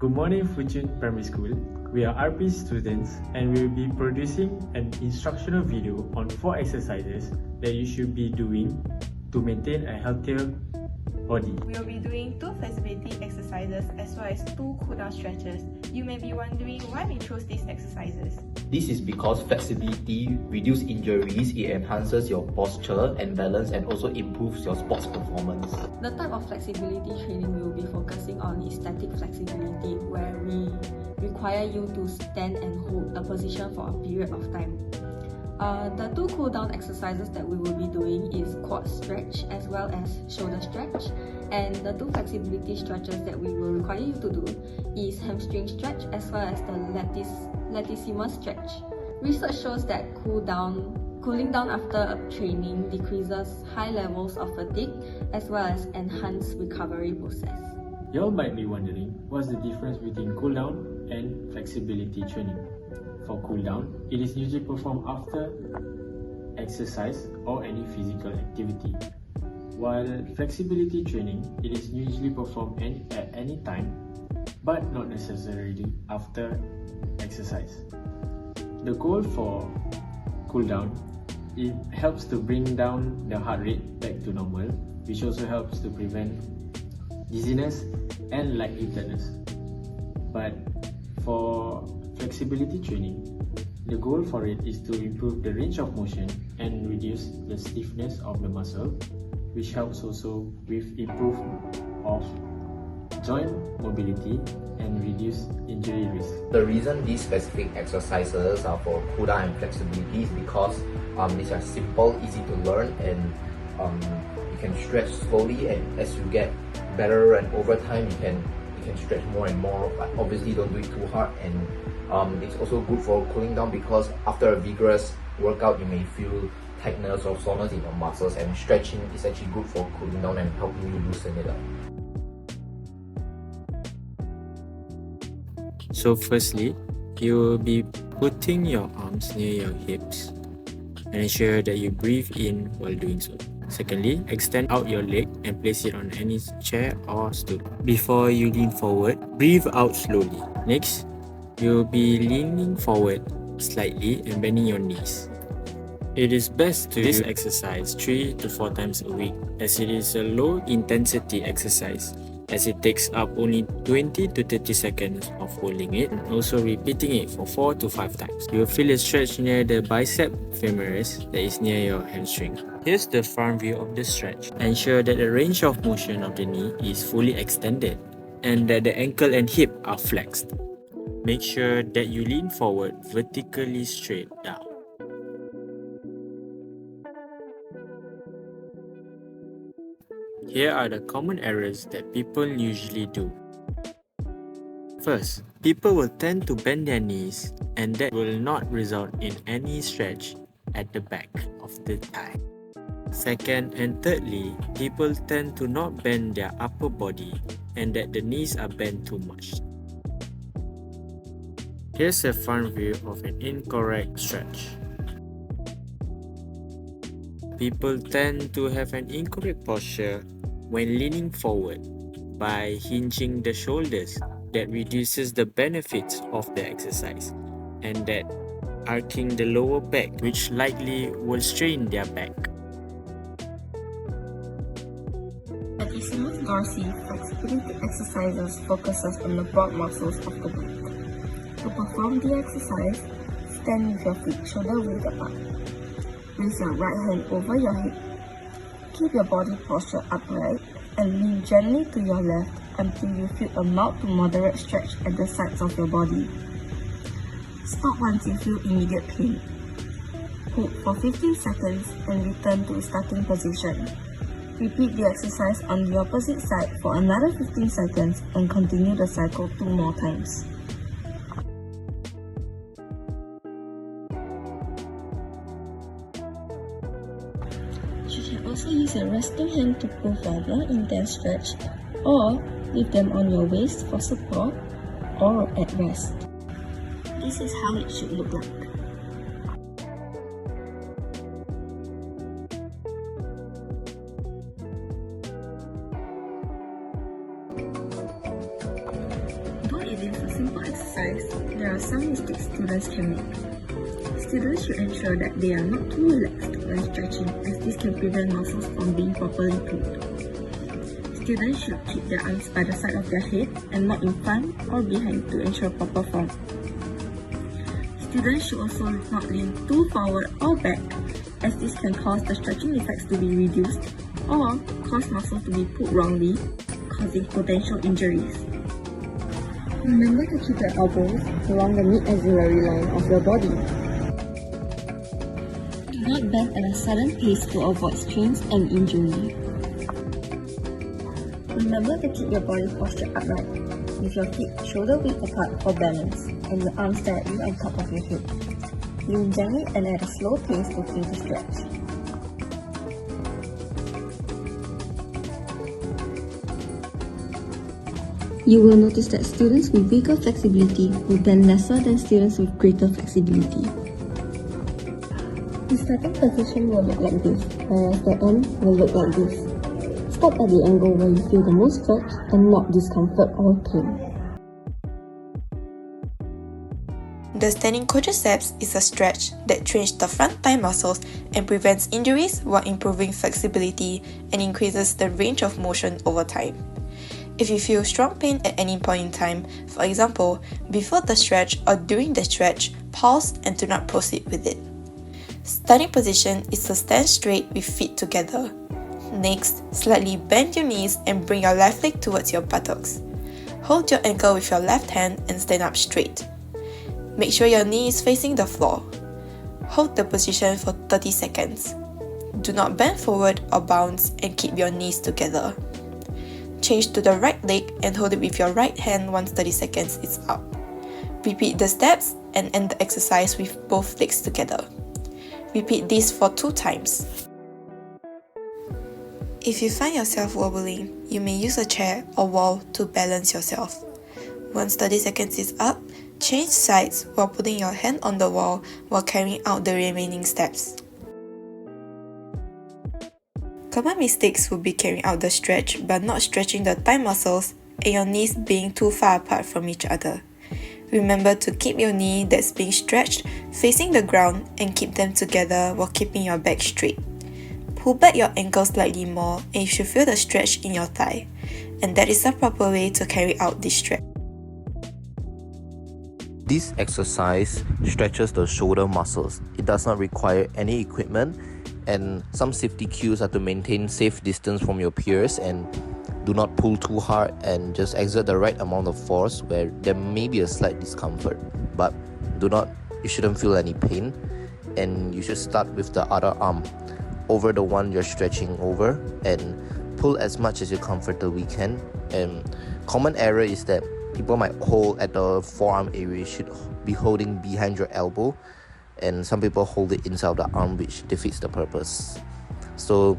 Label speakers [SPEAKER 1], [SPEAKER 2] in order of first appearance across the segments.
[SPEAKER 1] Good morning, Fuchun Primary School. We are RP students and we will be producing an instructional video on 4 exercises that you should be doing to maintain a healthier body.
[SPEAKER 2] We will be doing 2 flexibility exercises as well as 2 cool-down stretches. You may be wondering why we chose these exercises.
[SPEAKER 3] This is because flexibility reduces injuries, it enhances your posture and balance, and also improves your sports performance.
[SPEAKER 4] The type of flexibility training we will be focusing on is static flexibility, where we require you to stand and hold a position for a period of time. The 2 cool-down exercises that we will be doing is quad stretch as well as shoulder stretch, and the 2 flexibility stretches that we will require you to do is hamstring stretch as well as the latissimus stretch. Research shows that cooling down after a training decreases high levels of fatigue as well as enhanced recovery process.
[SPEAKER 1] You all might be wondering what's the difference between cool-down and flexibility training. For cool-down, it is usually performed after exercise or any physical activity. While flexibility training, it is usually performed at any time, but not necessarily after exercise. The goal for cool-down, it helps to bring down the heart rate back to normal, which also helps to prevent dizziness and lightheadedness. But for flexibility training, the goal for it is to improve the range of motion and reduce the stiffness of the muscle, which helps also with improvement of joint mobility and reduce injury risk.
[SPEAKER 3] The reason these specific exercises are for cool-down and flexibility is because these are simple, easy to learn, and you can stretch slowly, and as you get better and over time you can stretch more and more, but obviously don't do it too hard. And it's also good for cooling down because after a vigorous workout you may feel tightness or soreness in your muscles, and stretching is actually good for cooling down and helping you loosen it up.
[SPEAKER 5] So firstly, you will be putting your arms near your hips and ensure that you breathe in while doing so. Secondly, extend out your leg and place it on any chair or stool. Before you lean forward, breathe out slowly. Next, you'll be leaning forward slightly and bending your knees. It is best to do this exercise 3 to 4 times a week, as it is a low intensity exercise, as it takes up only 20 to 30 seconds of holding it and also repeating it for 4 to 5 times. You will feel a stretch near the bicep femoris that is near your hamstring. Here's the front view of the stretch. Ensure that the range of motion of the knee is fully extended and that the ankle and hip are flexed. Make sure that you lean forward vertically straight down. Here are the common errors that people usually do. First, people will tend to bend their knees, and that will not result in any stretch at the back of the thigh. Second and thirdly, people tend to not bend their upper body and that the knees are bent too much. Here's a front view of an incorrect stretch. People tend to have an incorrect posture when leaning forward by hinging the shoulders. That reduces the benefits of the exercise, and that arcing the lower back, which likely will strain their back.
[SPEAKER 6] Latissimus dorsi flexibility exercises focuses on the broad muscles of the back. To perform the exercise, stand with your feet shoulder width apart. Place your right hand over your hip. Keep your body posture upright and lean gently to your left until you feel a mild to moderate stretch at the sides of your body. Stop once you feel immediate pain. Hold for 15 seconds and return to starting position. Repeat the exercise on the opposite side for another 15 seconds and continue the cycle 2 more times. You can also use a resting hand to pull for a more intense stretch, or leave them on your waist for support or at rest. This is how it should look like. Do it against a simple exercise, there are some mistakes students can make. Students should ensure that they are not too relaxed when stretching, as this can prevent muscles from being properly pulled. Students should keep their arms by the side of their head and not in front or behind to ensure proper form. Students should also not lean too forward or back, as this can cause the stretching effects to be reduced or cause muscles to be pulled wrongly, causing potential injuries. Remember to keep your elbows along the mid-axillary line of your body. Do not bend at a sudden pace to avoid strains and injury. Remember to keep your body posture upright, with your feet shoulder-width apart for balance, and your arms directly on top of your head. Lean gently and at a slow pace to feel the stretch. You will notice that students with weaker flexibility will bend lesser than students with greater flexibility. The starting position will look like this, whereas the end will look like this. Stop at the angle where you feel the most stretch and not discomfort or pain.
[SPEAKER 2] The standing quadriceps is a stretch that trains the front thigh muscles and prevents injuries while improving flexibility and increases the range of motion over time. If you feel strong pain at any point in time, for example, before the stretch or during the stretch, pause and do not proceed with it. Starting position is to stand straight with feet together. Next, slightly bend your knees and bring your left leg towards your buttocks. Hold your ankle with your left hand and stand up straight. Make sure your knee is facing the floor. Hold the position for 30 seconds. Do not bend forward or bounce and keep your knees together. Change to the right leg and hold it with your right hand once 30 seconds is up. Repeat the steps and end the exercise with both legs together. Repeat this for 2 times. If you find yourself wobbling, you may use a chair or wall to balance yourself. Once 30 seconds is up, change sides while putting your hand on the wall while carrying out the remaining steps. Common mistakes would be carrying out the stretch but not stretching the thigh muscles and your knees being too far apart from each other. Remember to keep your knee that's being stretched facing the ground and keep them together while keeping your back straight. Pull back your ankle slightly more and you should feel the stretch in your thigh, and that is the proper way to carry out this stretch.
[SPEAKER 3] This exercise stretches the shoulder muscles. It does not require any equipment, and some safety cues are to maintain safe distance from your peers and do not pull too hard and just exert the right amount of force where there may be a slight discomfort, but you shouldn't feel any pain, and you should start with the other arm over the one you're stretching over and pull as much as you comfortably can. And common error is that people might hold at the forearm area. You should be holding behind your elbow, and some people hold it inside of the arm, which defeats the purpose. So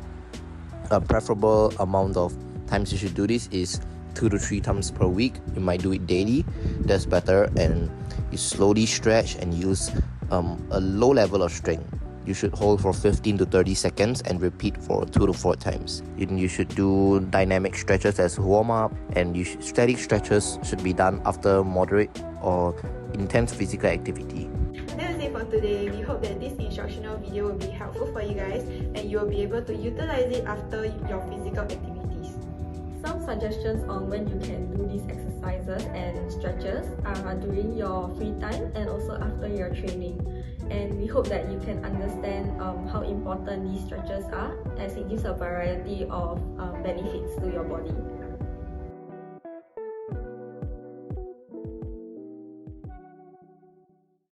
[SPEAKER 3] a preferable amount of times you should do this is 2 to 3 times per week. You might do it daily, that's better, and you slowly stretch and use a low level of strength. You should hold for 15 to 30 seconds and repeat for 2 to 4 times. You should do dynamic stretches as warm-up, and static stretches should be done after moderate or intense physical activity.
[SPEAKER 2] That was it for today. We hope that this instructional video will be helpful for you guys and you will be able to utilize it after your physical activities.
[SPEAKER 4] Some suggestions on when you can do these exercises and stretches are during your free time and also after your training. And we hope that you can understand how important these stretches are, as it gives a variety of benefits to your body.